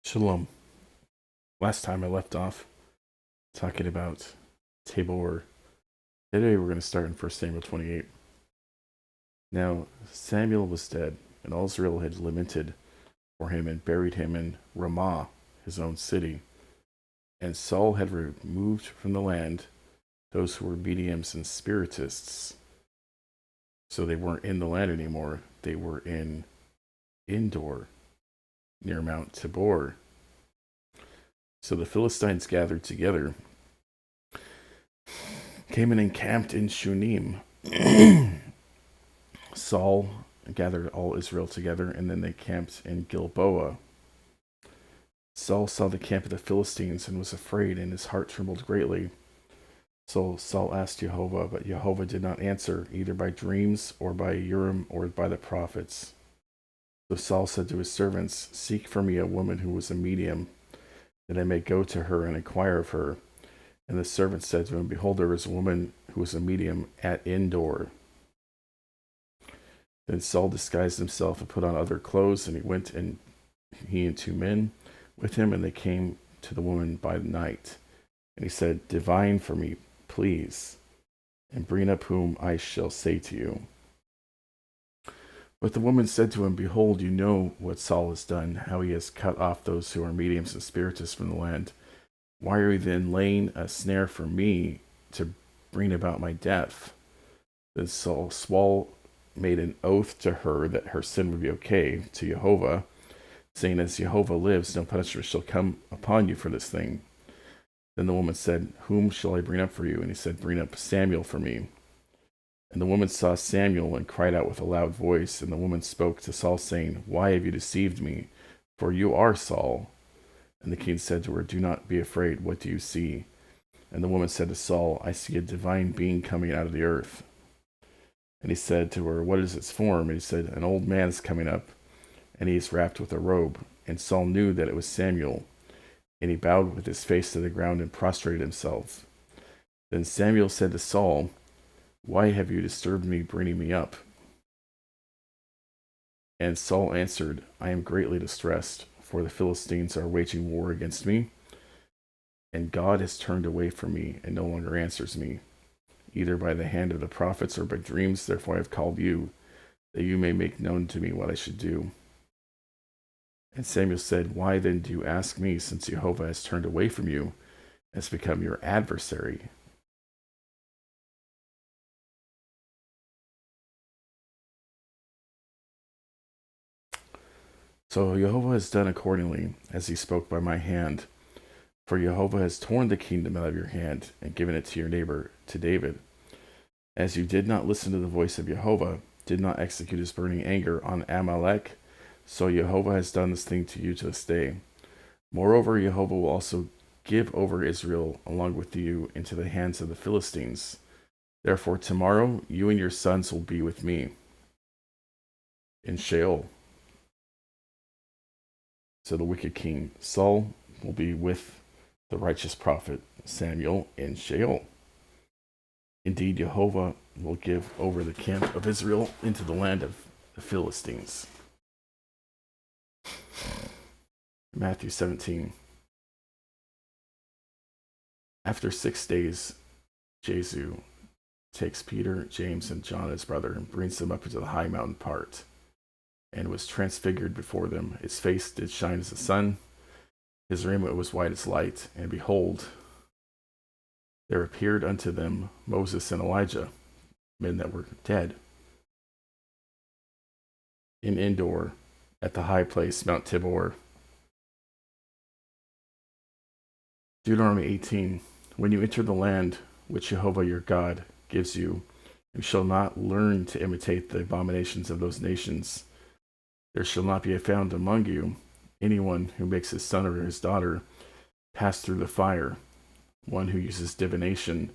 Shalom. Last time I left off talking about Tabor. Today we're going to start in 1 Samuel 28. Now Samuel was dead, and all Israel had lamented for him and buried him in Ramah, his own city. And Saul had removed from the land those who were mediums and spiritists. So they weren't in the land anymore. They were in Endor, near Mount Tabor. So the Philistines gathered together, came and encamped in Shunem. Saul gathered all Israel together, and then they camped in Gilboa. Saul saw the camp of the Philistines and was afraid, and his heart trembled greatly. So Saul asked Jehovah, but Jehovah did not answer, either by dreams, or by Urim, or by the prophets. So Saul said to his servants, "Seek for me a woman who was a medium, that I may go to her and inquire of her." And the servant said to him, "Behold, there is a woman who is a medium at Endor." Then Saul disguised himself and put on other clothes, and he went, and he and two men with him, and they came to the woman by night. And he said, "Divine for me, please, and bring up whom I shall say to you." But the woman said to him, "Behold, you know what Saul has done, how he has cut off those who are mediums and spiritists from the land. Why are you then laying a snare for me to bring about my death?" Then Saul made an oath to her that her sin would be okay to Jehovah, saying, "As Jehovah lives, no punishment shall come upon you for this thing." Then the woman said, "Whom shall I bring up for you?" And he said, "Bring up Samuel for me." And the woman saw Samuel and cried out with a loud voice. And the woman spoke to Saul, saying, "Why have you deceived me? For you are Saul." And the king said to her, "Do not be afraid. What do you see?" And the woman said to Saul, "I see a divine being coming out of the earth." And he said to her, "What is its form?" And he said, "An old man is coming up, and he is wrapped with a robe." And Saul knew that it was Samuel. And he bowed with his face to the ground and prostrated himself. Then Samuel said to Saul, "Why have you disturbed me, bringing me up?" And Saul answered, "I am greatly distressed, for the Philistines are waging war against me, and God has turned away from me and no longer answers me, either by the hand of the prophets or by dreams. Therefore I have called you, that you may make known to me what I should do." And Samuel said, "Why then do you ask me, since Jehovah has turned away from you and has become your adversary?" So Jehovah has done accordingly, as he spoke by my hand. For Jehovah has torn the kingdom out of your hand and given it to your neighbor, to David. As you did not listen to the voice of Jehovah, did not execute his burning anger on Amalek, so Jehovah has done this thing to you to this day. Moreover, Jehovah will also give over Israel along with you into the hands of the Philistines. Therefore tomorrow you and your sons will be with me in Sheol. So the wicked king Saul will be with the righteous prophet Samuel in Sheol. Indeed, Jehovah will give over the camp of Israel into the land of the Philistines. Matthew 17. After 6 days, Jesus takes Peter, James, and John, his brother, and brings them up into the high mountain part, and was transfigured before them. His face did shine as the sun, his raiment was white as light, and behold, there appeared unto them Moses and Elijah, men that were dead, in Endor, at the high place, Mount Tabor. Deuteronomy 18. When you enter the land which Jehovah your God gives you, you shall not learn to imitate the abominations of those nations. There shall not be found among you anyone who makes his son or his daughter pass through the fire, one who uses divination,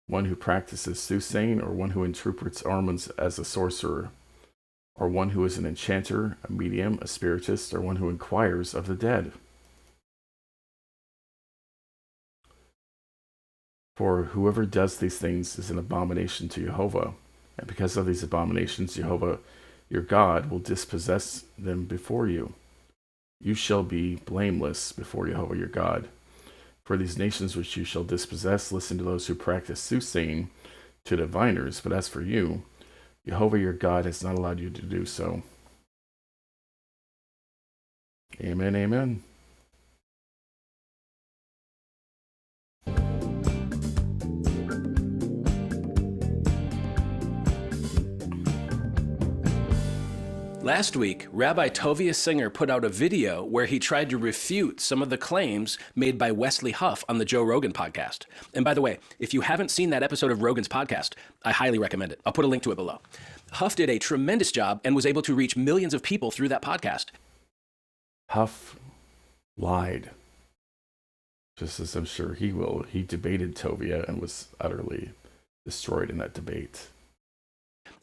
one who practices soothsaying, or one who interprets omens as a sorcerer, or one who is an enchanter, a medium, a spiritist, or one who inquires of the dead. For whoever does these things is an abomination to Jehovah, and because of these abominations, Jehovah your God will dispossess them before you. you shall be blameless before Jehovah your God. For these nations which you shall dispossess, listen to those who practice soothsaying, to diviners. But as for you, Jehovah your God has not allowed you to do so. Amen, amen. Last week, Rabbi Tovia Singer put out a video where he tried to refute some of the claims made by Wesley Huff on the Joe Rogan podcast. And by the way, if you haven't seen that episode of Rogan's podcast, I highly recommend it. I'll put a link to it below. Huff did a tremendous job and was able to reach millions of people through that podcast. Huff lied, just as I'm sure he will. He debated Tovia and was utterly destroyed in that debate.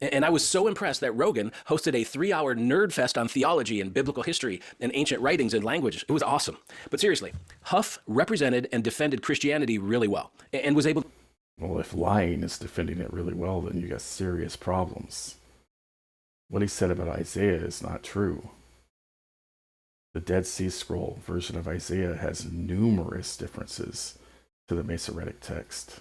And I was so impressed that Rogan hosted a 3-hour nerd fest on theology and biblical history and ancient writings and language. It was awesome. But seriously, Huff represented and defended Christianity really well and was able... Well, if lying is defending it really well, then you got serious problems. What he said about Isaiah is not true. The Dead Sea Scroll version of Isaiah has numerous differences to the Masoretic text.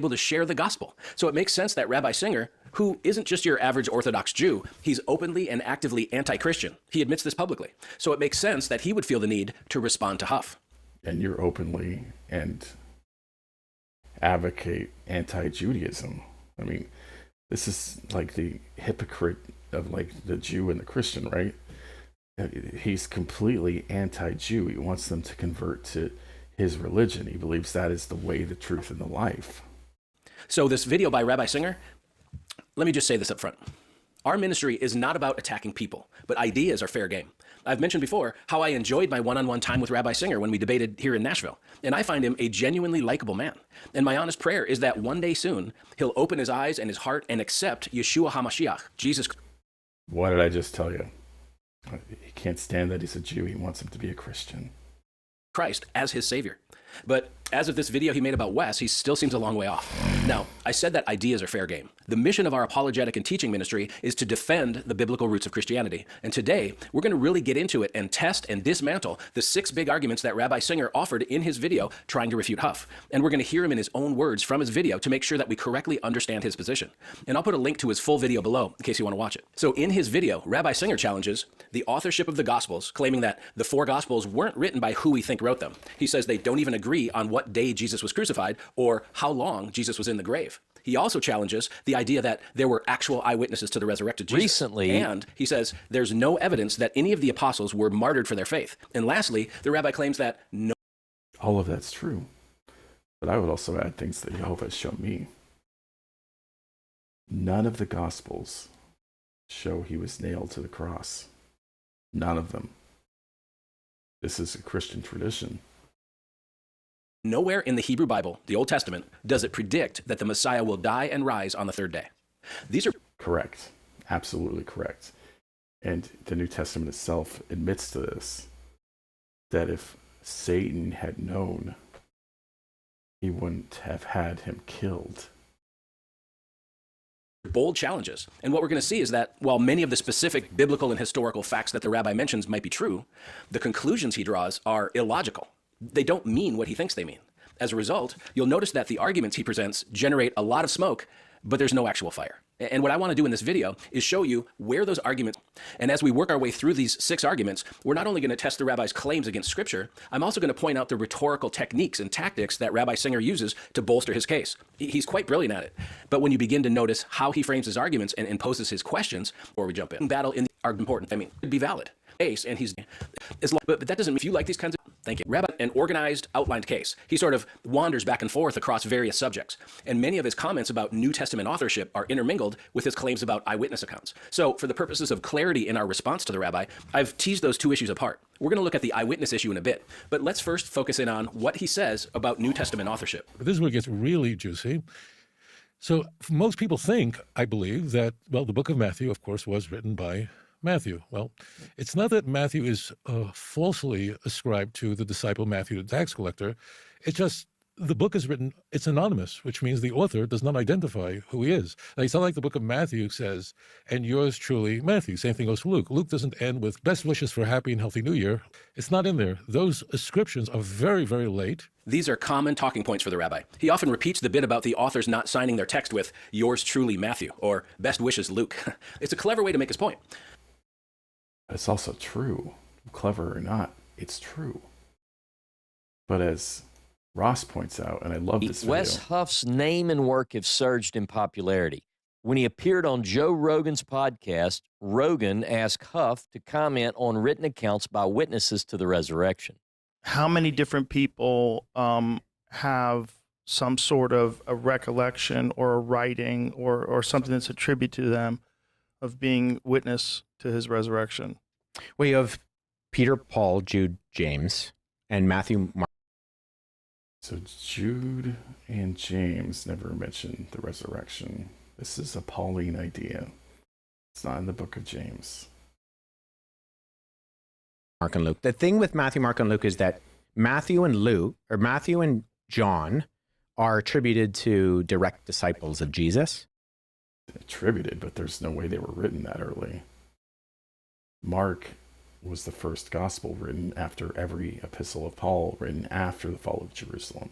To share the gospel. So it makes sense that Rabbi Singer, who isn't just your average Orthodox Jew, he's openly and actively anti-Christian. He admits this publicly. So it makes sense that he would feel the need to respond to Huff. And you're openly and advocate anti-Judaism. I mean, this is like the hypocrite of like the Jew and the Christian, right? He's completely anti-Jew. He wants them to convert to his religion. He believes that is the way, the truth, and the life. So this video by Rabbi Singer, let me just say this up front. Our ministry is not about attacking people, but ideas are fair game. I've mentioned before how I enjoyed my one-on-one time with Rabbi Singer when we debated here in Nashville, and I find him a genuinely likable man. And my honest prayer is that one day soon, he'll open his eyes and his heart and accept Yeshua HaMashiach, Jesus. What did I just tell you? He can't stand that he's a Jew. He wants him to be a Christian. Christ as his savior. But as of this video he made about Wes, he still seems a long way off. Now, I said that ideas are fair game. The mission of our apologetic and teaching ministry is to defend the biblical roots of Christianity. And today, we're going to really get into it and test and dismantle the 6 big arguments that Rabbi Singer offered in his video trying to refute Huff. And we're going to hear him in his own words from his video to make sure that we correctly understand his position. And I'll put a link to his full video below in case you want to watch it. So in his video, Rabbi Singer challenges the authorship of the Gospels, claiming that the 4 Gospels weren't written by who we think wrote them. He says they don't even agree on what day Jesus was crucified or how long Jesus was in the grave. He also challenges the idea that there were actual eyewitnesses to the resurrected Jesus. Recently, and he says there's no evidence that any of the apostles were martyred for their faith. And lastly, the rabbi claims that no... All of that's true. But I would also add things that Jehovah has shown me. None of the Gospels show he was nailed to the cross. None of them. This is a Christian tradition. Nowhere in the Hebrew Bible, the Old Testament, does it predict that the Messiah will die and rise on the 3rd day. These are... Correct. Absolutely correct. And the New Testament itself admits to this, that if Satan had known, he wouldn't have had him killed. Bold challenges. And what we're going to see is that while many of the specific biblical and historical facts that the rabbi mentions might be true, the conclusions he draws are illogical. They don't mean what he thinks they mean. As a result, you'll notice that the arguments he presents generate a lot of smoke, but there's no actual fire. And what I want to do in this video is show you where those arguments, and as we work our way through these 6 arguments, we're not only going to test the rabbi's claims against Scripture, I'm also going to point out the rhetorical techniques and tactics that Rabbi Singer uses to bolster his case. He's quite brilliant at it. But when you begin to notice how he frames his arguments and poses his questions, or we jump in, battle in the are important. I mean, it'd be valid. And he's but that doesn't mean if you like these kinds of thank you rabbi an organized outlined case. He sort of wanders back and forth across various subjects, and many of his comments about New Testament authorship are intermingled with his claims about eyewitness accounts. So for the purposes of clarity in our response to the rabbi, I've teased those 2 issues apart. We're going to look at the eyewitness issue in a bit, but let's first focus in on what he says about New Testament authorship. This is where it gets really juicy. So most people think, I believe, that, well, the book of Matthew, of course, was written by Matthew. Well, it's not that Matthew is falsely ascribed to the disciple Matthew, the tax collector. It's just the book is written, it's anonymous, which means the author does not identify who he is. Like, it's not like the book of Matthew says, and yours truly, Matthew. Same thing goes for Luke. Luke doesn't end with best wishes for a happy and healthy new year. It's not in there. Those ascriptions are very, very late. These are common talking points for the rabbi. He often repeats the bit about the authors not signing their text with yours truly, Matthew, or best wishes, Luke. It's a clever way to make his point. It's also true. Clever or not, it's true. But as Ross points out, and I love this video. Wes Huff's name and work have surged in popularity. When he appeared on Joe Rogan's podcast, Rogan asked Huff to comment on written accounts by witnesses to the resurrection. How many different people have some sort of a recollection or a writing or something that's attributed to them of being witness to his resurrection? Well, you have Peter, Paul, Jude, James, and Matthew, Mark. So Jude and James never mention the resurrection. This is a Pauline idea. It's not in the book of James. Mark and Luke. The thing with Matthew, Mark, and Luke is that Matthew and John are attributed to direct disciples of Jesus. Attributed, but there's no way they were written that early. Mark was the first gospel written after every epistle of Paul, written after the fall of Jerusalem.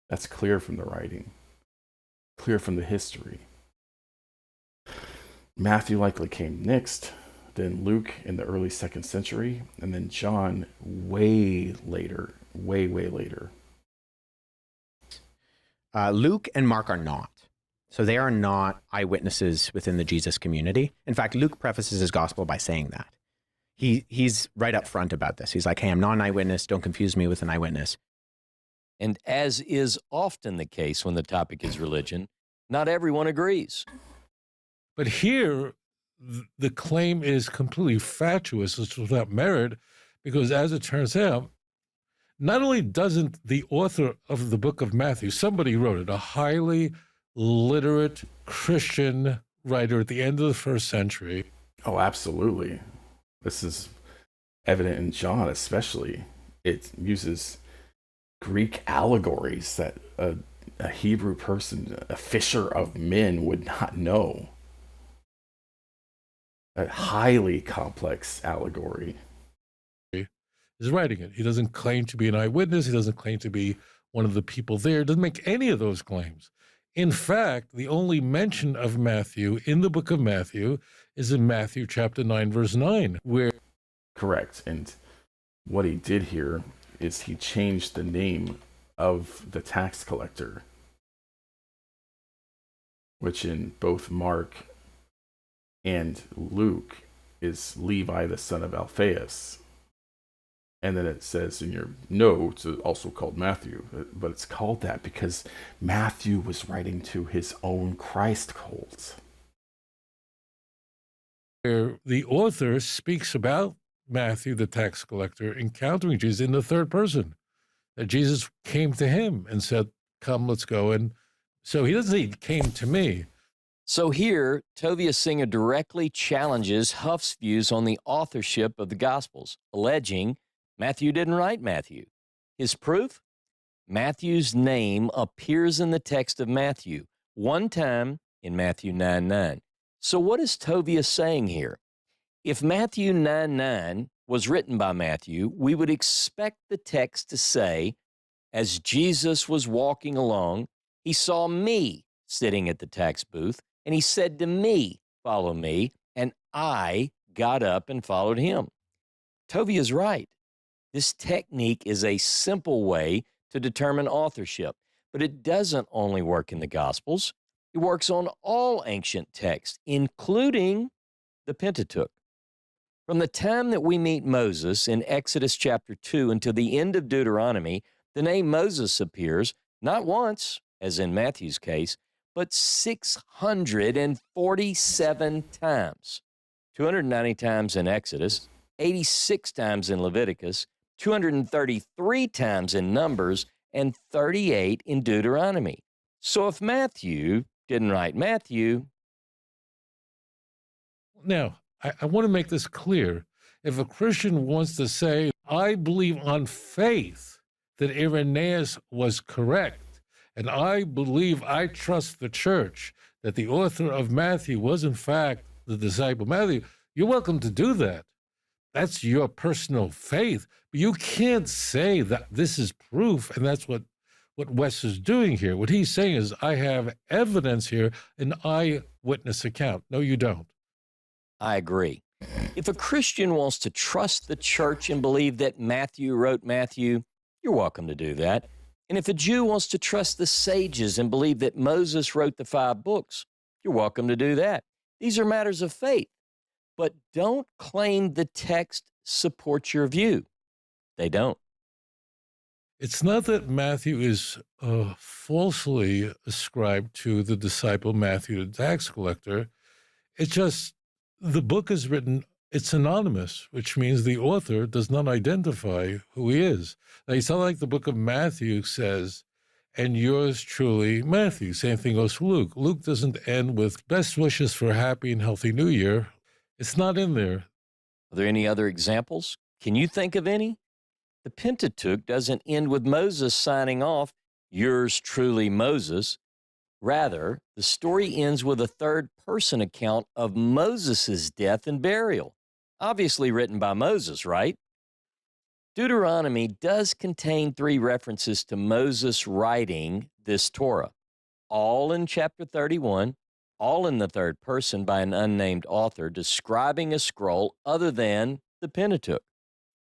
That's clear from the writing, clear from the history. Matthew likely came next, then Luke in the early 2nd century, and then John way later, way later. Luke and Mark are not. So they are not eyewitnesses within the Jesus community. In fact, Luke prefaces his gospel by saying that. He's right up front about this. He's like, hey, I'm not an eyewitness. Don't confuse me with an eyewitness. And as is often the case when the topic is religion, not everyone agrees. But here, the claim is completely fatuous. It's without merit, because as it turns out, not only doesn't the author of the book of Matthew, somebody wrote it, a highly literate Christian writer at the end of the 1st century. Oh, absolutely. This is evident in John, especially. It uses Greek allegories that a Hebrew person, a fisher of men, would not know. A highly complex allegory. Is writing it. He doesn't claim to be an eyewitness. He doesn't claim to be one of the people there. Doesn't make any of those claims. In fact, the only mention of Matthew in the book of Matthew is in Matthew chapter 9, verse 9, where... Correct. And what he did here is he changed the name of the tax collector, which in both Mark and Luke is Levi, the son of Alphaeus. And then it says in your notes, it's also called Matthew, but it's called that because Matthew was writing to his own Christ cult. Where the author speaks about Matthew, the tax collector, encountering Jesus in the 3rd person. That Jesus came to him and said, come, let's go. And so he doesn't say he came to me. So here, Tovia Singer directly challenges Huff's views on the authorship of the Gospels, alleging Matthew didn't write Matthew. His proof? Matthew's name appears in the text of Matthew, one time in Matthew 9:9. So what is Tovia saying here? If Matthew 9:9 was written by Matthew, we would expect the text to say, as Jesus was walking along, he saw me sitting at the tax booth, and he said to me, follow me, and I got up and followed him. Tovia's right. This technique is a simple way to determine authorship, but it doesn't only work in the Gospels. It works on all ancient texts, including the Pentateuch. From the time that we meet Moses in Exodus chapter 2 until the end of Deuteronomy, the name Moses appears not once, as in Matthew's case, but 647 times. 290 times in Exodus, 86 times in Leviticus, 233 times in Numbers, and 38 in Deuteronomy. So if Matthew didn't write Matthew... Now, I want to make this clear. If a Christian wants to say, I believe on faith that Irenaeus was correct, and I believe, I trust the church that the author of Matthew was in fact the disciple Matthew, you're welcome to do that. That's your personal faith. But you can't say that this is proof, and that's what Wes is doing here. What he's saying is, I have evidence here, an eyewitness account. No, you don't. I agree. If a Christian wants to trust the church and believe that Matthew wrote Matthew, you're welcome to do that. And if a Jew wants to trust the sages and believe that Moses wrote the 5 books, you're welcome to do that. These are matters of faith. But don't claim the text supports your view. They don't. It's not that Matthew is falsely ascribed to the disciple Matthew, the tax collector. It's just the book is written, it's anonymous, which means the author does not identify who he is. Now, it's not like the book of Matthew says, and yours truly, Matthew. Same thing goes for Luke. Luke doesn't end with best wishes for a happy and healthy new year. It's not in there. Are there any other examples? Can you think of any? The Pentateuch doesn't end with Moses signing off, yours truly, Moses. Rather, the story ends with a third-person account of Moses' death and burial, obviously written by Moses, right? Deuteronomy does contain 3 references to Moses writing this Torah, all in chapter 31, all in the third person by an unnamed author describing a scroll other than the Pentateuch.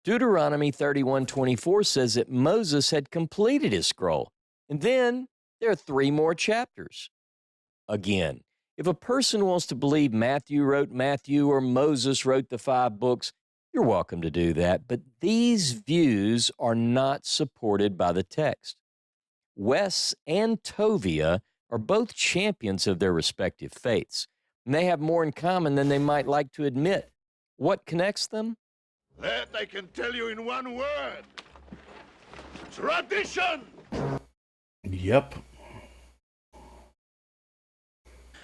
Deuteronomy 31:24 says that Moses had completed his scroll, and then there are 3 more chapters. Again, if a person wants to believe Matthew wrote Matthew or Moses wrote the 5 books, you're welcome to do that, but these views are not supported by the text. Wes and Tovia are both champions of their respective faiths, and they have more in common than they might like to admit. What connects them? That I can tell you in one word. Tradition! Yep.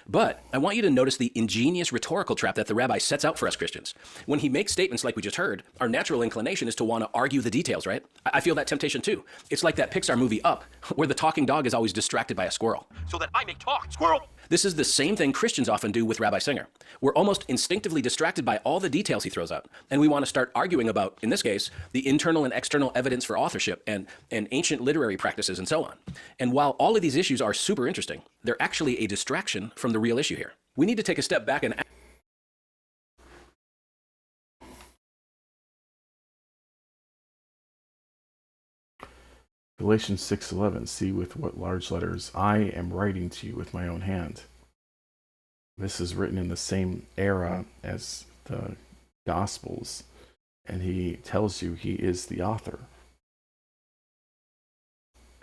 But I want you to notice the ingenious rhetorical trap that the rabbi sets out for us Christians. When he makes statements like we just heard, our natural inclination is to want to argue the details, right? I feel that temptation too. It's like that Pixar movie Up, where the talking dog is always distracted by a squirrel. So that I may talk, squirrel! This is the same thing Christians often do with Rabbi Singer. We're almost instinctively distracted by all the details he throws out, and we want to start arguing about, in this case, the internal and external evidence for authorship and ancient literary practices and so on. And while all of these issues are super interesting, they're actually a distraction from the real issue here. We need to take a step back and Galatians 6:11, see with what large letters I am writing to you with my own hand. This is written in the same era as the Gospels, and he tells you he is the author.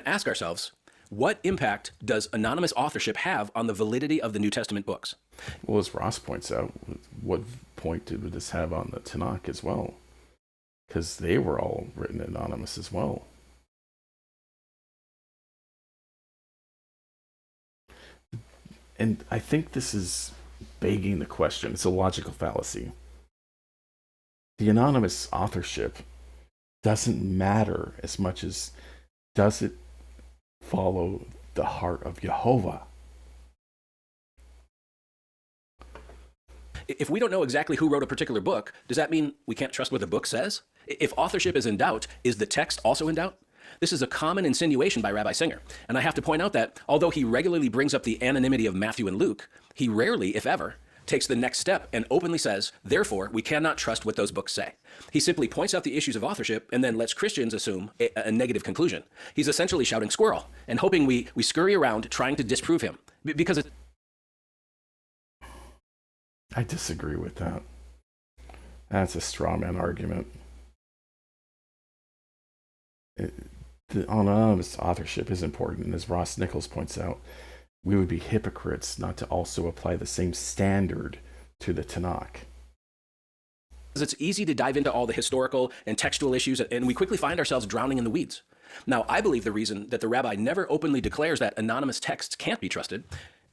ask ourselves, what impact does anonymous authorship have on the validity of the New Testament books? Well, as Ross points out, what point did this have on the Tanakh as well? Because they were all written anonymous as well. And I think this is begging the question. It's a logical fallacy. The anonymous authorship doesn't matter as much as does it follow the heart of Jehovah. If we don't know exactly who wrote a particular book, does that mean we can't trust what the book says? If authorship is in doubt, is the text also in doubt? This is a common insinuation by Rabbi Singer. And I have to point out that although he regularly brings up the anonymity of Matthew and Luke, he rarely, if ever, takes the next step and openly says, therefore, we cannot trust what those books say. He simply points out the issues of authorship and then lets Christians assume a negative conclusion. He's essentially shouting squirrel and hoping we scurry around trying to disprove him. Because it... I disagree with that. That's a straw man argument. The anonymous authorship is important, and as Ross Nichols points out, we would be hypocrites not to also apply the same standard to the Tanakh. It's easy to dive into all the historical and textual issues, and we quickly find ourselves drowning in the weeds. Now, I believe the reason that the rabbi never openly declares that anonymous texts can't be trusted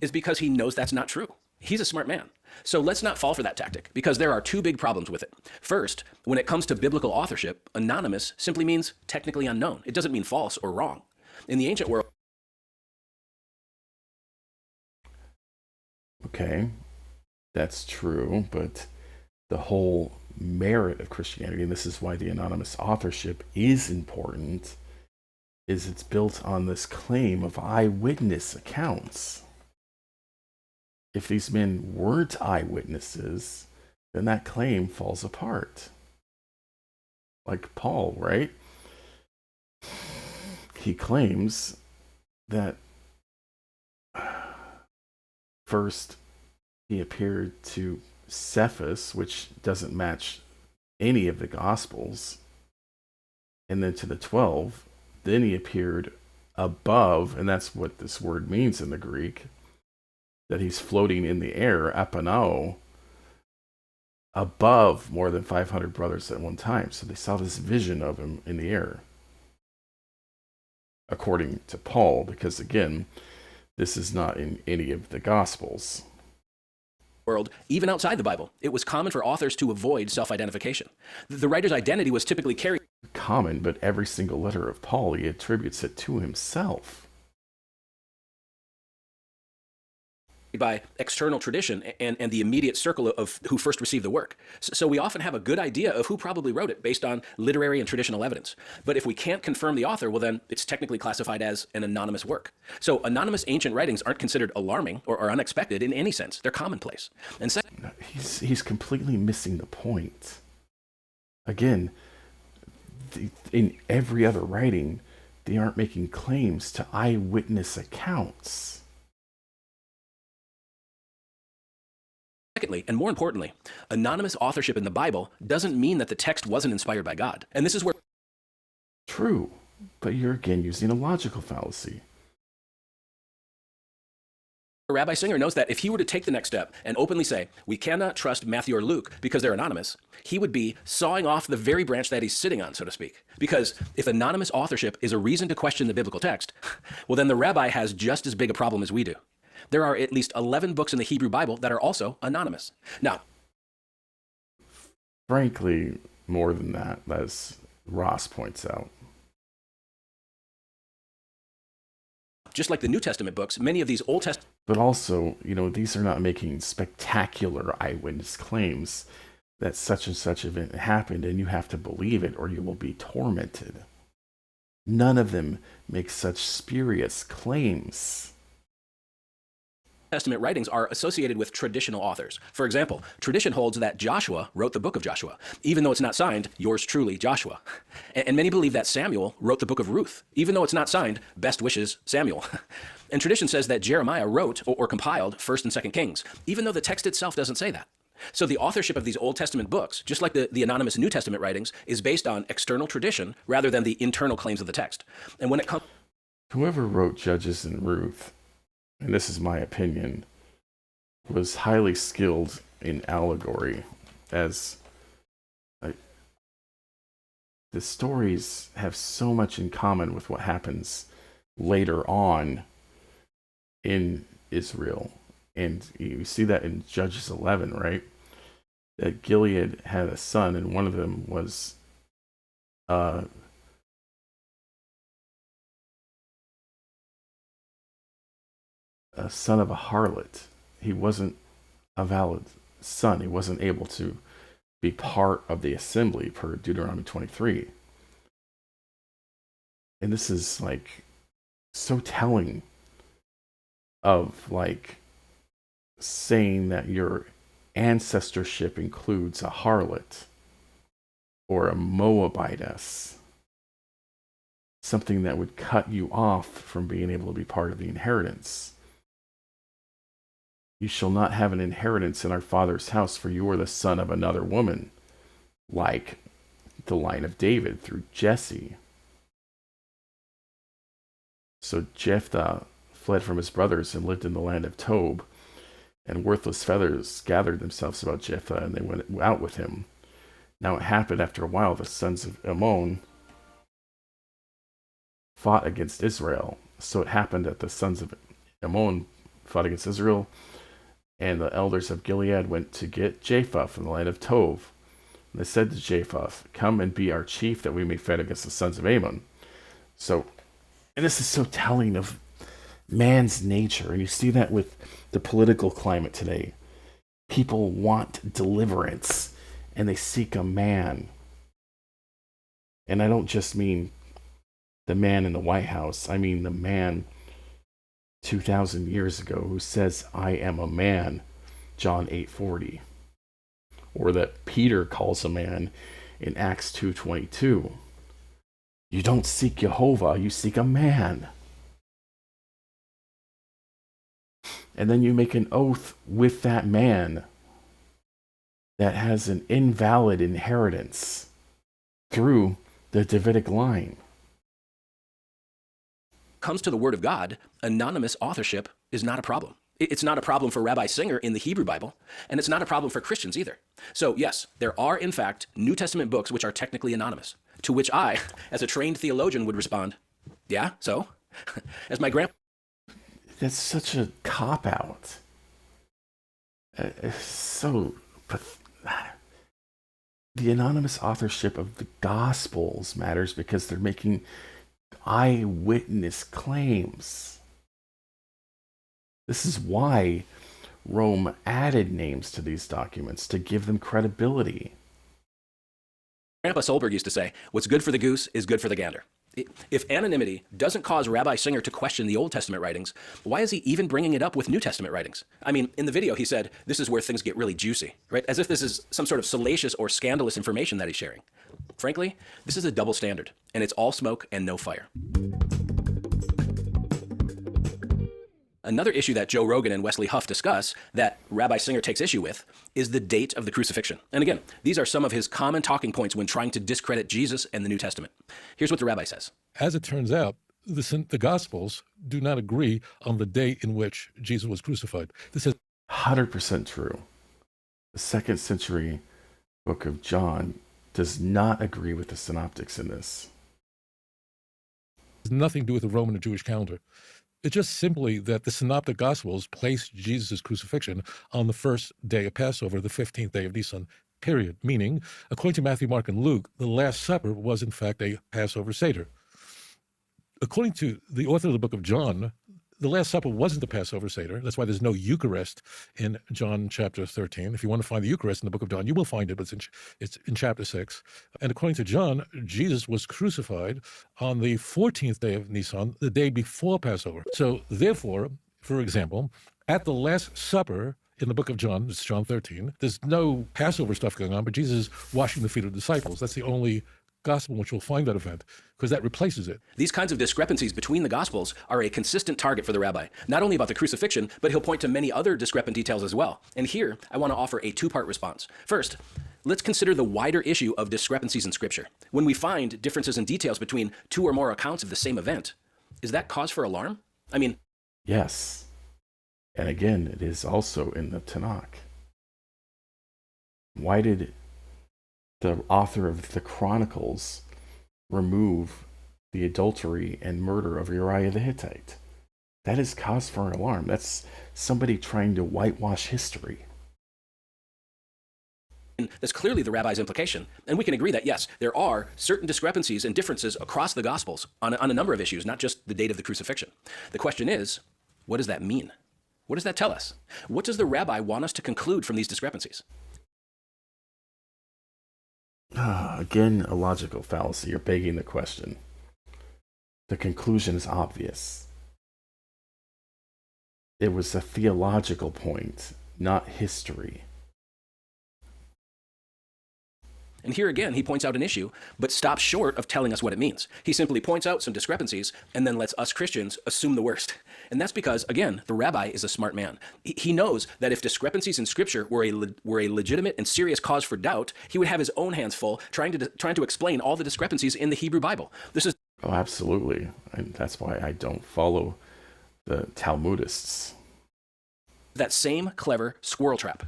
is because he knows that's not true. He's a smart man. So let's not fall for that tactic, because there are two big problems with it. First, when it comes to biblical authorship, anonymous simply means technically unknown. It doesn't mean false or wrong. In the ancient world, Okay, that's true, but the whole merit of Christianity, and this is why the anonymous authorship is important, is it's built on this claim of eyewitness accounts. If these men weren't eyewitnesses, then that claim falls apart. Like Paul, right? He claims that first he appeared to Cephas, which doesn't match any of the Gospels, and then to the 12. Then he appeared above, and that's what this word means in the Greek, that he's floating in the air, apanao, above more than 500 brothers at one time. So they saw this vision of him in the air, according to Paul, because again, this is not in any of the Gospels. Even outside the Bible, it was common for authors to avoid self-identification. The writer's identity was typically carried Common, but every single letter of Paul, he attributes it to himself. by external tradition and the immediate circle of who first received the work. So we often have a good idea of who probably wrote it based on literary and traditional evidence. But if we can't confirm the author, well, then it's technically classified as an anonymous work. So anonymous ancient writings aren't considered alarming or unexpected in any sense. They're commonplace. And second, He's completely missing the point. Again, in every other writing, they aren't making claims to eyewitness accounts. Secondly, and more importantly, anonymous authorship in the Bible doesn't mean that the text wasn't inspired by God. And this is where... True, but you're again using a logical fallacy. Rabbi Singer knows that if he were to take the next step and openly say, we cannot trust Matthew or Luke because they're anonymous, he would be sawing off the very branch that he's sitting on, so to speak. Because if anonymous authorship is a reason to question the biblical text, well, then the rabbi has just as big a problem as we do. There are at least 11 books in the Hebrew Bible that are also anonymous. Now, frankly, more than that, as Ross points out. Just like the New Testament books, many of these Old Testament... But also, these are not making spectacular eyewitness claims that such and such event happened and you have to believe it or you will be tormented. None of them make such spurious claims. Testament writings are associated with traditional authors. For example, tradition holds that Joshua wrote the book of Joshua, even though it's not signed, yours truly, Joshua. And many believe that Samuel wrote the book of Ruth, even though it's not signed, best wishes, Samuel. And tradition says that Jeremiah wrote or compiled 1st and 2nd Kings, even though the text itself doesn't say that. So the authorship of these Old Testament books, just like the anonymous New Testament writings, is based on external tradition rather than the internal claims of the text. And when it comes... Whoever wrote Judges and Ruth, and this is my opinion, was highly skilled in allegory, as the stories have so much in common with what happens later on in Israel. And you see that in Judges 11, right? That Gilead had a son, and one of them was a son of a harlot. He wasn't a valid son. He wasn't able to be part of the assembly per Deuteronomy 23. And this is so telling of saying that your ancestorship includes a harlot or a Moabitess, something that would cut you off from being able to be part of the inheritance. You shall not have an inheritance in our father's house, for you are the son of another woman, like the line of David through Jesse. So Jephthah fled from his brothers and lived in the land of Tob, and worthless feathers gathered themselves about Jephthah, and they went out with him. Now it happened after a while, the sons of Ammon fought against Israel. So it happened that the sons of Ammon fought against Israel, And the elders of Gilead went to get Japheth from the land of Tov. And they said to Japheth, come and be our chief, that we may fight against the sons of Ammon. So, and this is so telling of man's nature. And you see that with the political climate today. People want deliverance, and they seek a man. And I don't just mean the man in the White House. I mean the man 2,000 years ago who says, I am a man, John 8:40. Or that Peter calls a man in Acts 2:22. You don't seek Jehovah, you seek a man. And then you make an oath with that man that has an invalid inheritance through the Davidic line. Comes to the Word of God, anonymous authorship is not a problem. It's not a problem for Rabbi Singer in the Hebrew Bible, and it's not a problem for Christians either. So yes, there are in fact New Testament books which are technically anonymous, to which I, as a trained theologian, would respond, yeah, so? As my grandpa... That's such a cop-out. It's so... The anonymous authorship of the Gospels matters because they're making eyewitness claims. This is why Rome added names to these documents, to give them credibility. Grandpa Solberg used to say, what's good for the goose is good for the gander. If anonymity doesn't cause Rabbi Singer to question the Old Testament writings, why is he even bringing it up with New Testament writings? I mean, in the video, he said, this is where things get really juicy, right? As if this is some sort of salacious or scandalous information that he's sharing. Frankly, this is a double standard, and it's all smoke and no fire. Another issue that Joe Rogan and Wesley Huff discuss that Rabbi Singer takes issue with is the date of the crucifixion. And again, these are some of his common talking points when trying to discredit Jesus and the New Testament. Here's what the rabbi says. As it turns out, the Gospels do not agree on the day in which Jesus was crucified. This is 100% true. The 2nd century book of John does not agree with the synoptics in this. has nothing to do with the Roman or Jewish calendar. It's just simply that the Synoptic Gospels place Jesus' crucifixion on the first day of Passover, the 15th day of Nisan, period. Meaning, according to Matthew, Mark, and Luke, the Last Supper was in fact a Passover Seder. According to the author of the book of John, the Last Supper wasn't the Passover Seder. That's why there's no Eucharist in John chapter 13. If you want to find the Eucharist in the book of John, you will find it, but it's in chapter 6. And according to John, Jesus was crucified on the 14th day of Nisan, the day before Passover. So therefore, for example, at the Last Supper in the book of John, it's John 13, there's no Passover stuff going on, but Jesus is washing the feet of the disciples. That's the only gospel in which we'll find that event, because that replaces it. These kinds of discrepancies between the Gospels are a consistent target for the rabbi, not only about the crucifixion, but he'll point to many other discrepant details as well. And here, I want to offer a two-part response. First, let's consider the wider issue of discrepancies in Scripture. When we find differences in details between two or more accounts of the same event, is that cause for alarm? I mean... Yes. And again, it is also in the Tanakh. Why did the author of the Chronicles remove the adultery and murder of Uriah the Hittite? That is cause for an alarm. That's somebody trying to whitewash history. That's clearly the rabbi's implication. And we can agree that, yes, there are certain discrepancies and differences across the Gospels on a number of issues, not just the date of the crucifixion. The question is, what does that mean? What does that tell us? What does the rabbi want us to conclude from these discrepancies? Again, a logical fallacy. You're begging the question. The conclusion is obvious. It was a theological point, not history. And here again, he points out an issue, but stops short of telling us what it means. He simply points out some discrepancies and then lets us Christians assume the worst. And that's because, again, the rabbi is a smart man. He knows that if discrepancies in Scripture were a legitimate and serious cause for doubt, he would have his own hands full trying to explain all the discrepancies in the Hebrew Bible. This is... Oh, absolutely. And that's why I don't follow the Talmudists. That same clever squirrel trap.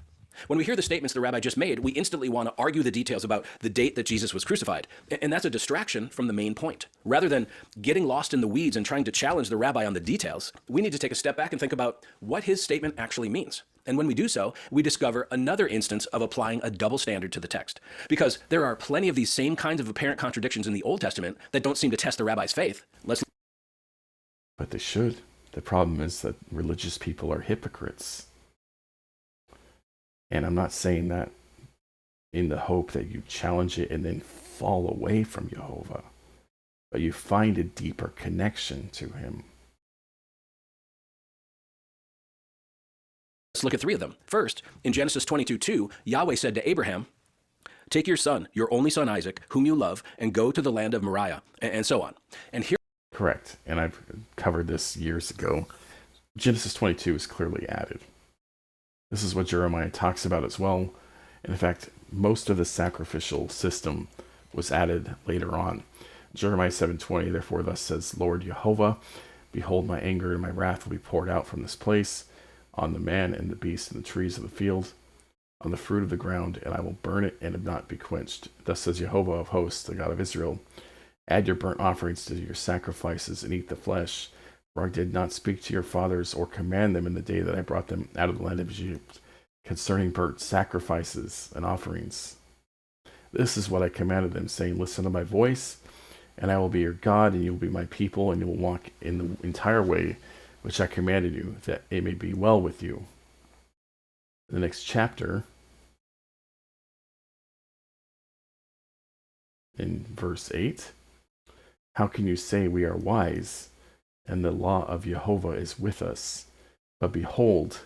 When we hear the statements the rabbi just made, we instantly want to argue the details about the date that Jesus was crucified. And that's a distraction from the main point. Rather than getting lost in the weeds and trying to challenge the rabbi on the details, we need to take a step back and think about what his statement actually means. And when we do so, we discover another instance of applying a double standard to the text. Because there are plenty of these same kinds of apparent contradictions in the Old Testament that don't seem to test the rabbi's faith. But they should. The problem is that religious people are hypocrites. And I'm not saying that in the hope that you challenge it and then fall away from Jehovah, but you find a deeper connection to him. Let's look at three of them. First, in Genesis 22:2, Yahweh said to Abraham, "Take your son, your only son Isaac, whom you love, and go to the land of Moriah," and so on. And here, Correct. And I've covered this years ago. Genesis 22 is clearly added. This is what Jeremiah talks about as well. And in fact, most of the sacrificial system was added later on. Jeremiah 7:20, therefore thus says Lord Jehovah, behold, my anger and my wrath will be poured out from this place on the man and the beast and the trees of the field, on the fruit of the ground, and I will burn it and it not be quenched. Thus says Jehovah of hosts, the God of Israel, add your burnt offerings to your sacrifices and eat the flesh, for I did not speak to your fathers or command them in the day that I brought them out of the land of Egypt concerning burnt sacrifices and offerings. This is what I commanded them, saying, listen to my voice, and I will be your God, and you will be my people, and you will walk in the entire way which I commanded you, that it may be well with you. The next chapter, in verse 8, how can you say we are wise, and the law of Jehovah is with us? But behold,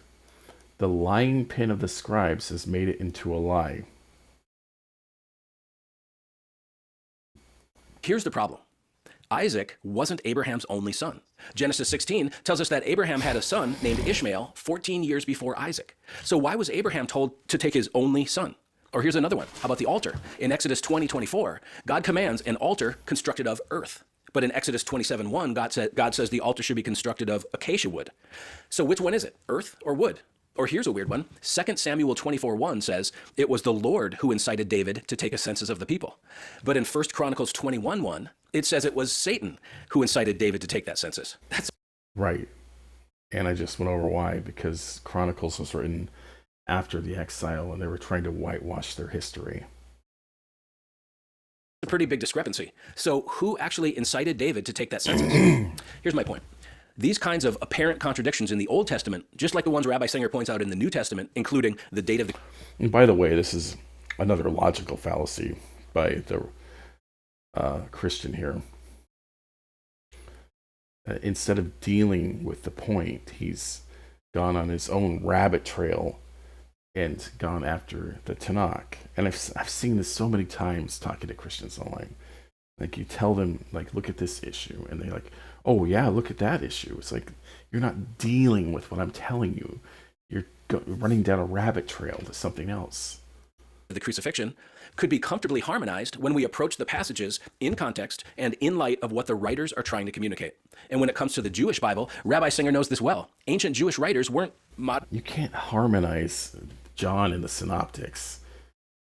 the lying pin of the scribes has made it into a lie. here's the problem. Isaac wasn't Abraham's only son. Genesis 16 tells us that Abraham had a son named Ishmael 14 years before Isaac. So why was Abraham told to take his only son? Or here's another one. How about the altar? In Exodus 20:24, God commands an altar constructed of earth. But in Exodus 27:1, God says the altar should be constructed of acacia wood. So which one is it, earth or wood? Or here's a weird one. 2 Samuel 24:1 says it was the Lord who incited David to take a census of the people. But in 1 Chronicles 21:1, it says it was Satan who incited David to take that census. That's right. And I just went over why, because Chronicles was written after the exile and they were trying to whitewash their history. a pretty big discrepancy. So who actually incited David to take that census? Here's my point. These kinds of apparent contradictions in the Old Testament, just like the ones Rabbi Singer points out in the New Testament, including the date of the... And by the way, this is another logical fallacy by the Christian here. Instead of dealing with the point, he's gone on his own rabbit trail and gone after the Tanakh. And I've seen this so many times talking to Christians online. Like, you tell them, like, look at this issue, and they're like, oh yeah, look at that issue. It's like, you're not dealing with what I'm telling you. You're running down a rabbit trail to something else. The crucifixion could be comfortably harmonized when we approach the passages in context and in light of what the writers are trying to communicate. And when it comes to the Jewish Bible, Rabbi Singer knows this well. Ancient Jewish writers weren't You can't harmonize John and the Synoptics.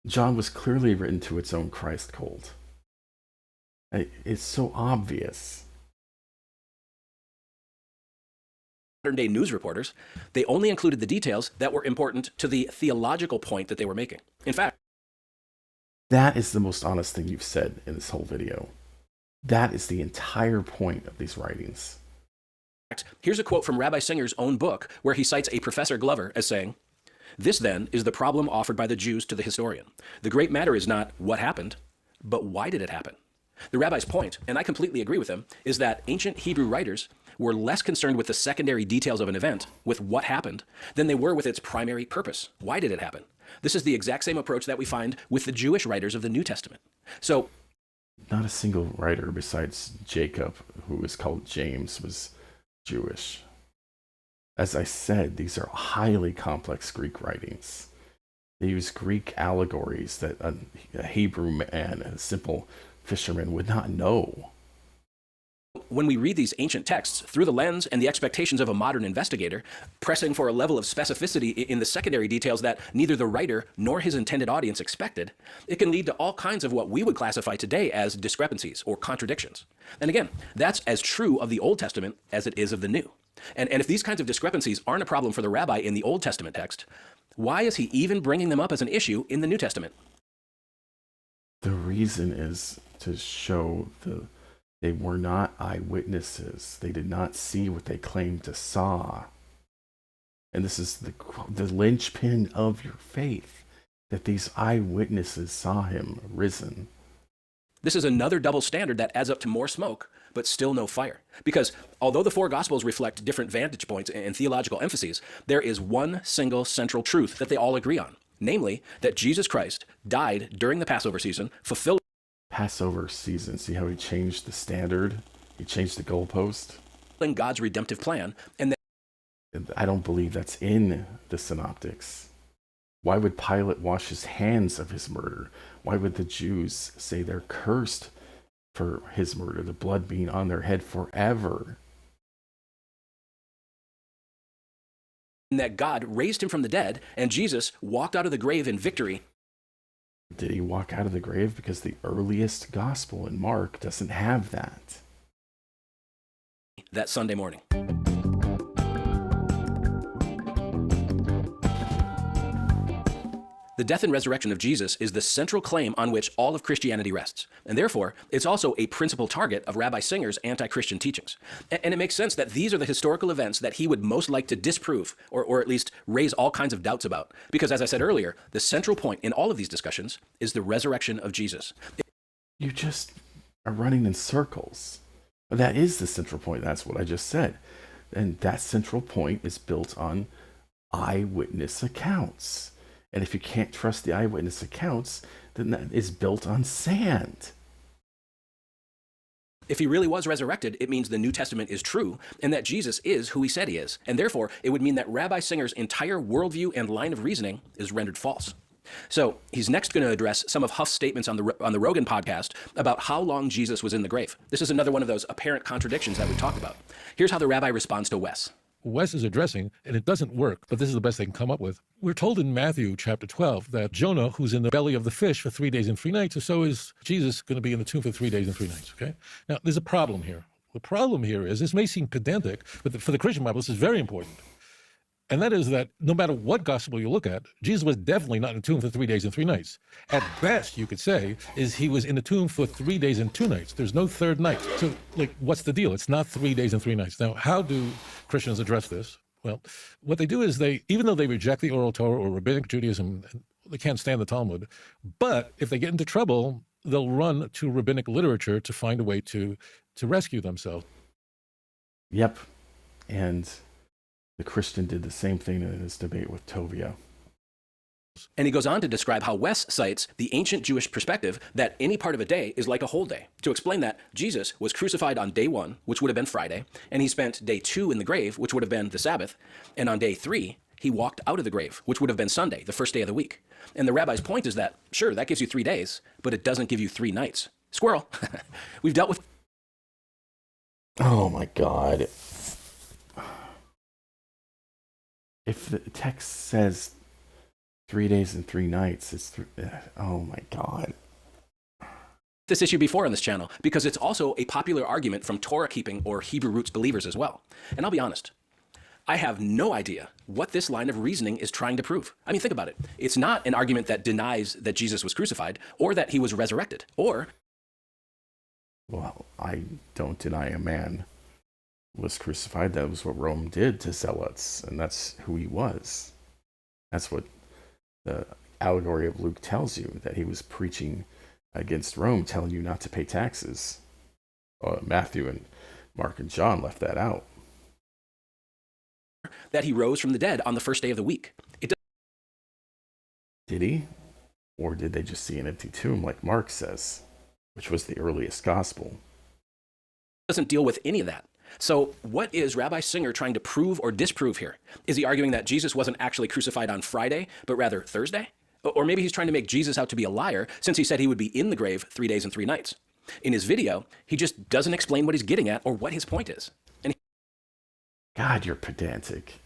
John was clearly written to its own Christ cult. It's so obvious. Modern day news reporters, they only included the details that were important to the theological point that they were making. In fact, that is the most honest thing you've said in this whole video. That is the entire point of these writings. here's a quote from Rabbi Singer's own book where he cites a Professor Glover as saying, "This then is the problem offered by the Jews to the historian. The great matter is not what happened, but why did it happen?" The rabbi's point, and I completely agree with him, is that ancient Hebrew writers were less concerned with the secondary details of an event, with what happened, than they were with its primary purpose. Why did it happen? This is the exact same approach that we find with the Jewish writers of the New Testament. So, not a single writer besides Jacob, who was called James, was Jewish. As I said, these are highly complex Greek writings. They use Greek allegories that a Hebrew man, a simple fisherman, would not know. when we read these ancient texts through the lens and the expectations of a modern investigator, pressing for a level of specificity in the secondary details that neither the writer nor his intended audience expected, it can lead to all kinds of what we would classify today as discrepancies or contradictions. And again, that's as true of the Old Testament as it is of the New. And if these kinds of discrepancies aren't a problem for the rabbi in the Old Testament text, why is he even bringing them up as an issue in the New Testament? The reason is to show they were not eyewitnesses. They did not see what they claimed to saw. And this is the linchpin of your faith, that these eyewitnesses saw him risen. This is another double standard that adds up to more smoke, but still no fire. Because although the four Gospels reflect different vantage points and theological emphases, there is one single central truth that they all agree on. Namely, that Jesus Christ died during the Passover season, fulfilling Passover season, see how he changed the standard? He changed the goalpost? God's redemptive plan, and that I don't believe that's in the synoptics. Why would Pilate wash his hands of his murder? Why would the Jews say they're cursed for his murder, the blood being on their head forever? that God raised him from the dead, and Jesus walked out of the grave in victory. Did he walk out of the grave? Because the earliest gospel in Mark doesn't have that. That Sunday morning. The death and resurrection of Jesus is the central claim on which all of Christianity rests, and therefore it's also a principal target of Rabbi Singer's anti-Christian teachings. And it makes sense that these are the historical events that he would most like to disprove, or at least raise all kinds of doubts about, because as I said earlier, the central point in all of these discussions is the resurrection of Jesus. You just are running in circles. That is the central point. That's what I just said. And that central point is built on eyewitness accounts. And if you can't trust the eyewitness accounts, then that is built on sand. If he really was resurrected, it means the New Testament is true and that Jesus is who he said he is. And therefore, it would mean that Rabbi Singer's entire worldview and line of reasoning is rendered false. So he's next going to address some of Huff's statements on the Rogan podcast about how long Jesus was in the grave. This is another one of those apparent contradictions that we talked about. Here's how the rabbi responds to Wes. Wes is addressing, and it doesn't work, but this is the best they can come up with. We're told in Matthew chapter 12 that Jonah, who's in the belly of the fish for 3 days and 3 nights, or so is Jesus going to be in the tomb for 3 days and 3 nights, okay? Now, there's a problem here. The problem here is, this may seem pedantic, but for the Christian Bible, this is very important. And that is that no matter what gospel you look at, Jesus was definitely not in the tomb for 3 days and 3 nights. At best, you could say, is he was in the tomb for 3 days and 2 nights. There's no third night. So, what's the deal? It's not 3 days and 3 nights. Now, how do Christians address this? Well, what they do is even though they reject the oral Torah or rabbinic Judaism, they can't stand the Talmud, but if they get into trouble, they'll run to rabbinic literature to find a way to rescue themselves. Yep. And the Christian did the same thing in his debate with Tovia. And he goes on to describe how Wes cites the ancient Jewish perspective that any part of a day is like a whole day, to explain that Jesus was crucified on day 1, which would have been Friday, and he spent day 2 in the grave, which would have been the Sabbath, and on day 3, he walked out of the grave, which would have been Sunday, the first day of the week. And the rabbi's point is that, sure, that gives you 3 days, but it doesn't give you 3 nights. Squirrel. We've dealt with... Oh my God. If the text says 3 days and 3 nights, oh my God. this issue before on this channel because it's also a popular argument from Torah-keeping or Hebrew roots believers as well. And I'll be honest, I have no idea what this line of reasoning is trying to prove. I mean, think about it. It's not an argument that denies that Jesus was crucified or that he was resurrected or... Well, I don't deny a man was crucified. That was what Rome did to zealots, and that's who he was. That's what the allegory of Luke tells you, that he was preaching against Rome, telling you not to pay taxes. Matthew and Mark and John left that out. That he rose from the dead on the first day of the week. Did he? Or did they just see an empty tomb like Mark says, which was the earliest gospel? Doesn't deal with any of that. So what is Rabbi Singer trying to prove or disprove here? Is he arguing that Jesus wasn't actually crucified on Friday, but rather Thursday? Or maybe he's trying to make Jesus out to be a liar since he said he would be in the grave 3 days and 3 nights. In his video, he just doesn't explain what he's getting at or what his point is. And God, you're pedantic.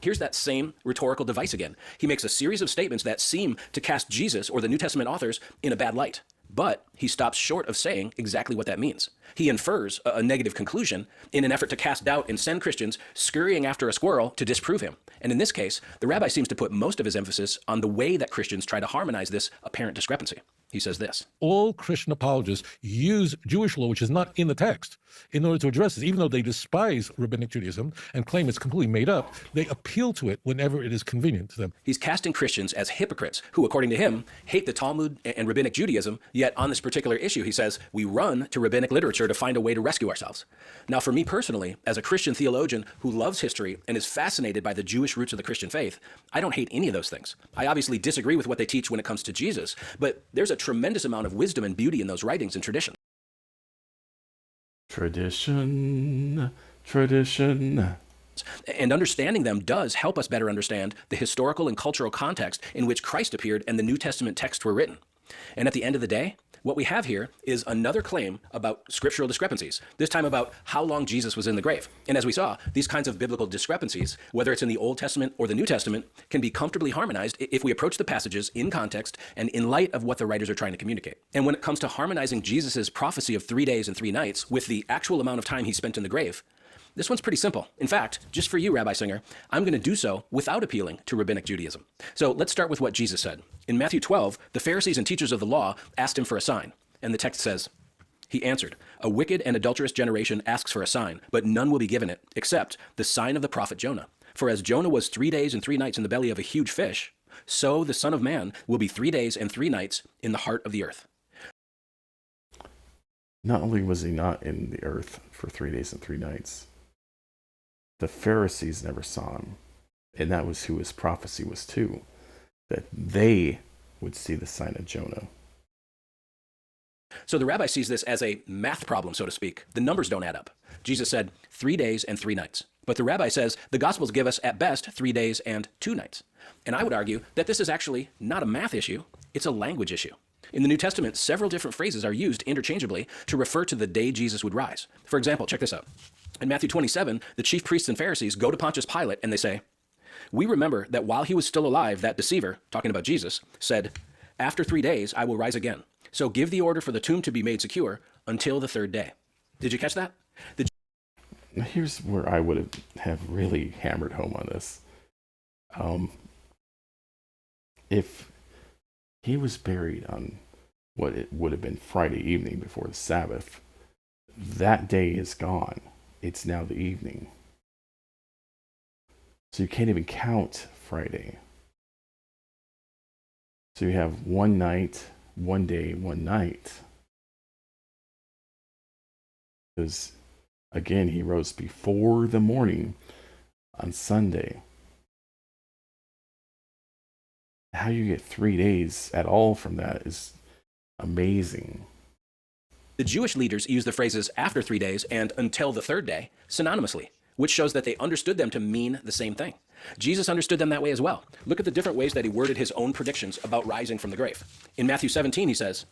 here's that same rhetorical device again. He makes a series of statements that seem to cast Jesus or the New Testament authors in a bad light, but he stops short of saying exactly what that means. He infers a negative conclusion in an effort to cast doubt and send Christians scurrying after a squirrel to disprove him. And in this case, the rabbi seems to put most of his emphasis on the way that Christians try to harmonize this apparent discrepancy. He says this: All Christian apologists use Jewish law, which is not in the text, in order to address this. Even though they despise rabbinic Judaism and claim it's completely made up, they appeal to it whenever it is convenient to them. He's casting Christians as hypocrites who, according to him, hate the Talmud and rabbinic Judaism, yet on this particular issue, he says, we run to rabbinic literature to find a way to rescue ourselves. Now, for me personally, as a Christian theologian who loves history and is fascinated by the Jewish roots of the Christian faith, I don't hate any of those things. I obviously disagree with what they teach when it comes to Jesus, but there's a tremendous amount of wisdom and beauty in those writings and traditions. Tradition. And understanding them does help us better understand the historical and cultural context in which Christ appeared and the New Testament texts were written. And at the end of the day, what we have here is another claim about scriptural discrepancies, this time about how long Jesus was in the grave. And as we saw, these kinds of biblical discrepancies, whether it's in the Old Testament or the New Testament, can be comfortably harmonized if we approach the passages in context and in light of what the writers are trying to communicate. And when it comes to harmonizing Jesus' prophecy of 3 days and 3 nights with the actual amount of time he spent in the grave, this one's pretty simple. In fact, just for you, Rabbi Singer, I'm going to do so without appealing to rabbinic Judaism. So let's start with what Jesus said. In Matthew 12, the Pharisees and teachers of the law asked him for a sign. And the text says, he answered, "A wicked and adulterous generation asks for a sign, but none will be given it, except the sign of the prophet Jonah. For as Jonah was 3 days and 3 nights in the belly of a huge fish, so the Son of Man will be 3 days and 3 nights in the heart of the earth." Not only was he not in the earth for 3 days and 3 nights, the Pharisees never saw him. And that was who his prophecy was to, that they would see the sign of Jonah. So the rabbi sees this as a math problem, so to speak. The numbers don't add up. Jesus said 3 days and 3 nights. But the rabbi says the Gospels give us at best 3 days and 2 nights. And I would argue that this is actually not a math issue, it's a language issue. In the New Testament, several different phrases are used interchangeably to refer to the day Jesus would rise. For example, check this out. In Matthew 27, the chief priests and Pharisees go to Pontius Pilate and they say, "We remember that while he was still alive, that deceiver," talking about Jesus, said, "After 3 days, I will rise again. So give the order for the tomb to be made secure until the 3rd day." Did you catch that? Here's where I would have really hammered home on this. If he was buried on what it would have been Friday evening before the Sabbath, that day is gone. It's now the evening. So you can't even count Friday. So you have 1 night, 1 day, 1 night. Because, again, he rose before the morning on Sunday. How you get 3 days at all from that is amazing. The Jewish leaders use the phrases after 3 days and until the 3rd day synonymously, which shows that they understood them to mean the same thing. Jesus understood them that way as well. Look at the different ways that he worded his own predictions about rising from the grave. In Matthew 17, he says,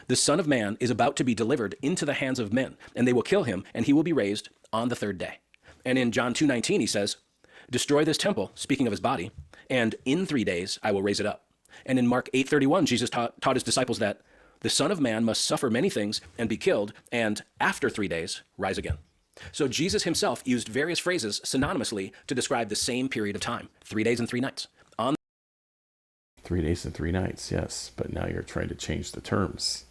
"The Son of Man is about to be delivered into the hands of men, and they will kill him, and he will be raised on the 3rd day." And in John 2:19, he says, "Destroy this temple," speaking of his body, "and in 3 days I will raise it up." And in Mark 8:31, Jesus taught his disciples that the Son of Man must suffer many things and be killed, and after 3 days rise again. So Jesus himself used various phrases synonymously to describe the same period of time, 3 days and 3 nights. 3 days and 3 nights, yes, but now you're trying to change the terms.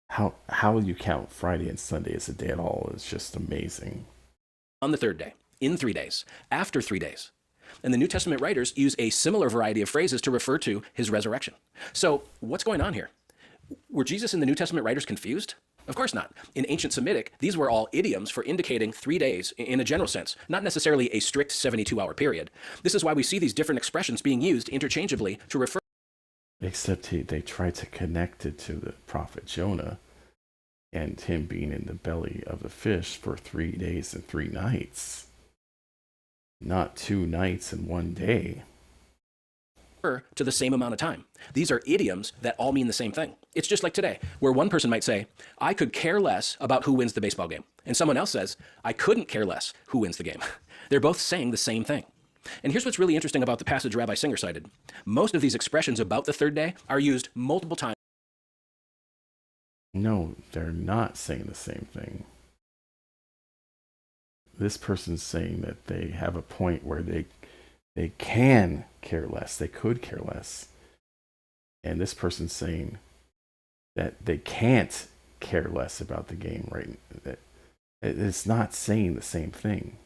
How you count Friday and Sunday as a day at all is just amazing. On the 3rd day, in 3 days, after 3 days. And the New Testament writers use a similar variety of phrases to refer to his resurrection. So what's going on here? Were Jesus and the New Testament writers confused? Of course not. In ancient Semitic, these were all idioms for indicating 3 days in a general sense, not necessarily a strict 72-hour period. This is why we see these different expressions being used interchangeably to refer. Except they tried to connect it to the prophet Jonah and him being in the belly of the fish for 3 days and 3 nights. not 2 nights and 1 day. To the same amount of time. These are idioms that all mean the same thing. It's just like today, where one person might say, I could care less about who wins the baseball game. And someone else says, I couldn't care less who wins the game. They're both saying the same thing. And here's what's really interesting about the passage Rabbi Singer cited. Most of these expressions about the third day are used multiple times. No, they're not saying the same thing. This person's saying that they have a point where they can care less, they could care less. And this person's saying that they can't care less about the game, right? It's not saying the same thing.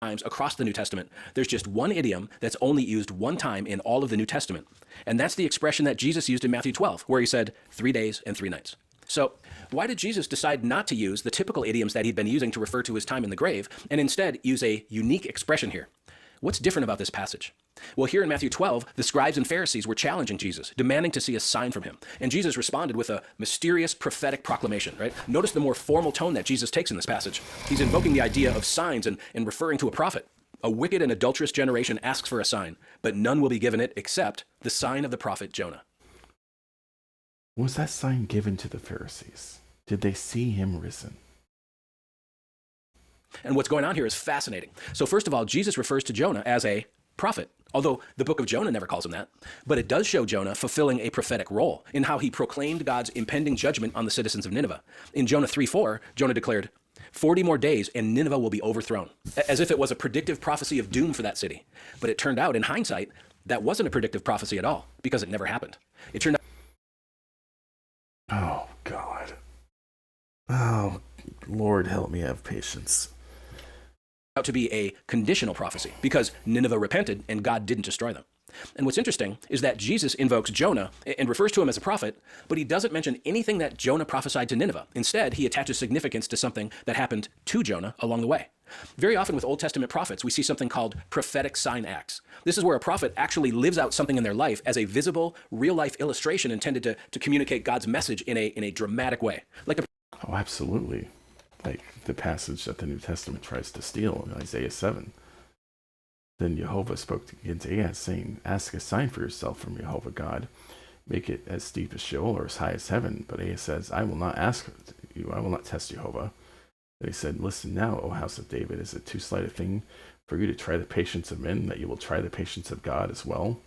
Times across the New Testament, there's just one idiom that's only used one time in all of the New Testament. And that's the expression that Jesus used in Matthew 12, where he said 3 days and 3 nights. So why did Jesus decide not to use the typical idioms that he'd been using to refer to his time in the grave, and instead use a unique expression here? What's different about this passage? Well, here in Matthew 12, the scribes and Pharisees were challenging Jesus, demanding to see a sign from him. And Jesus responded with a mysterious prophetic proclamation, right? Notice the more formal tone that Jesus takes in this passage. He's invoking the idea of signs and referring to a prophet. A wicked and adulterous generation asks for a sign, but none will be given it except the sign of the prophet Jonah. Was that sign given to the Pharisees? Did they see him risen? And what's going on here is fascinating. So first of all, Jesus refers to Jonah as a prophet, although the book of Jonah never calls him that. But it does show Jonah fulfilling a prophetic role in how he proclaimed God's impending judgment on the citizens of Nineveh. In Jonah 3:4, Jonah declared, 40 more days and Nineveh will be overthrown, as if it was a predictive prophecy of doom for that city. But it turned out, in hindsight, that wasn't a predictive prophecy at all, because it never happened. It turned out... Oh, God. Oh, Lord, help me have patience. To be a conditional prophecy because Nineveh repented and God didn't destroy them. And what's interesting is that Jesus invokes Jonah and refers to him as a prophet, but he doesn't mention anything that Jonah prophesied to Nineveh. Instead, he attaches significance to something that happened to Jonah along the way. Very often with Old Testament prophets, we see something called prophetic sign acts. This is where a prophet actually lives out something in their life as a visible, real-life illustration intended to communicate God's message in a dramatic way. Like Oh, absolutely. Like the passage that the New Testament tries to steal in Isaiah 7. Then Jehovah spoke again to Ahaz, saying, ask a sign for yourself from Jehovah God. Make it as deep as Sheol or as high as heaven. But Ahaz says, I will not ask you, I will not test Jehovah. Then he said, listen now, O house of David, is it too slight a thing for you to try the patience of men, that you will try the patience of God as well?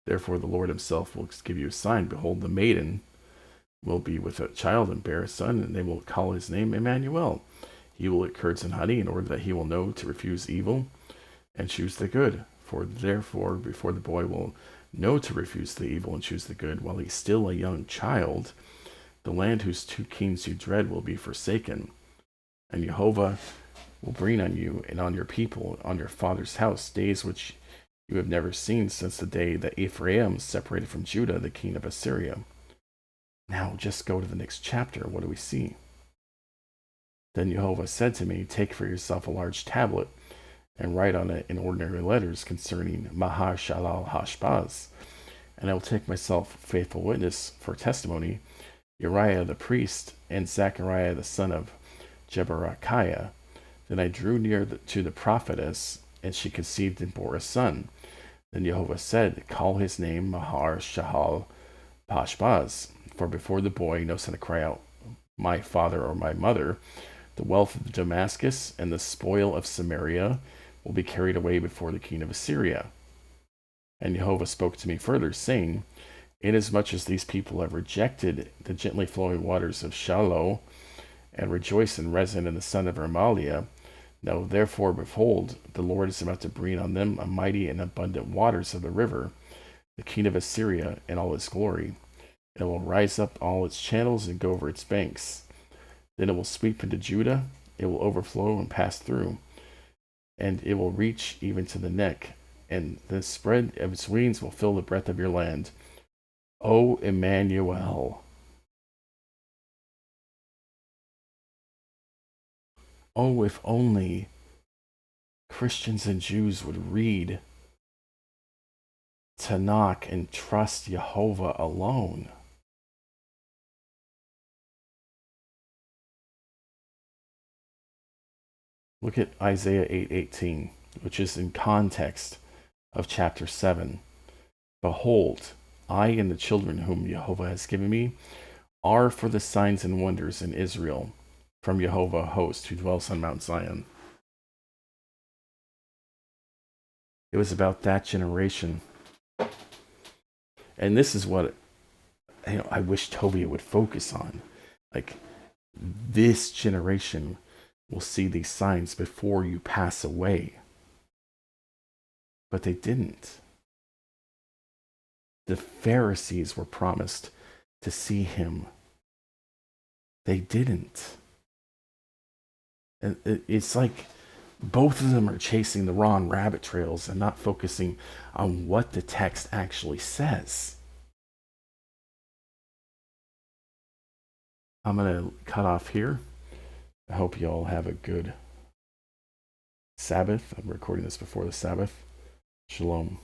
Therefore the Lord himself will give you a sign. Behold, the maiden will be with a child and bear a son, and they will call his name Emmanuel. He will eat curds and honey, in order that he will know to refuse evil and choose the good. For therefore, before the boy will know to refuse the evil and choose the good, while he's still a young child, the land whose 2 kings you dread will be forsaken. And Jehovah will bring on you and on your people, on your father's house, days which you have never seen since the day that Ephraim separated from Judah, the king of Assyria. Now just go to the next chapter. What do we see? Then Jehovah said to me, take for yourself a large tablet and write on it in ordinary letters concerning Mahar Shalal Hashbaz. And I will take myself faithful witness for testimony, Uriah the priest and Zechariah the son of Jeberechiah. Then I drew near to the prophetess, and she conceived and bore a son. Then Jehovah said, call his name Mahar Shahal Hashbaz. For before the boy knows how to cry out, my father or my mother, the wealth of Damascus and the spoil of Samaria will be carried away before the king of Assyria. And Jehovah spoke to me further, saying, inasmuch as these people have rejected the gently flowing waters of Shiloh, and rejoice in Rezin and the son of Remaliah, now therefore, behold, the Lord is about to bring on them a mighty and abundant waters of the river, the king of Assyria in all its glory. It will rise up all its channels and go over its banks. Then it will sweep into Judah, it will overflow and pass through, and it will reach even to the neck, and the spread of its wings will fill the breadth of your land. O Emmanuel. Oh, if only Christians and Jews would read Tanakh and trust Jehovah alone. Look at Isaiah 8:18. which is in context of chapter 7. Behold, I and the children whom Jehovah has given me are for the signs and wonders in Israel from Jehovah host who dwells on Mount Zion. It was about that generation. And this is what I wish Tovia would focus on. Like, this generation will see these signs before you pass away. But they didn't. The Pharisees were promised to see him. They didn't. And it's like both of them are chasing the wrong rabbit trails and not focusing on what the text actually says. I'm going to cut off here. I hope you all have a good Sabbath. I'm recording this before the Sabbath. Shalom.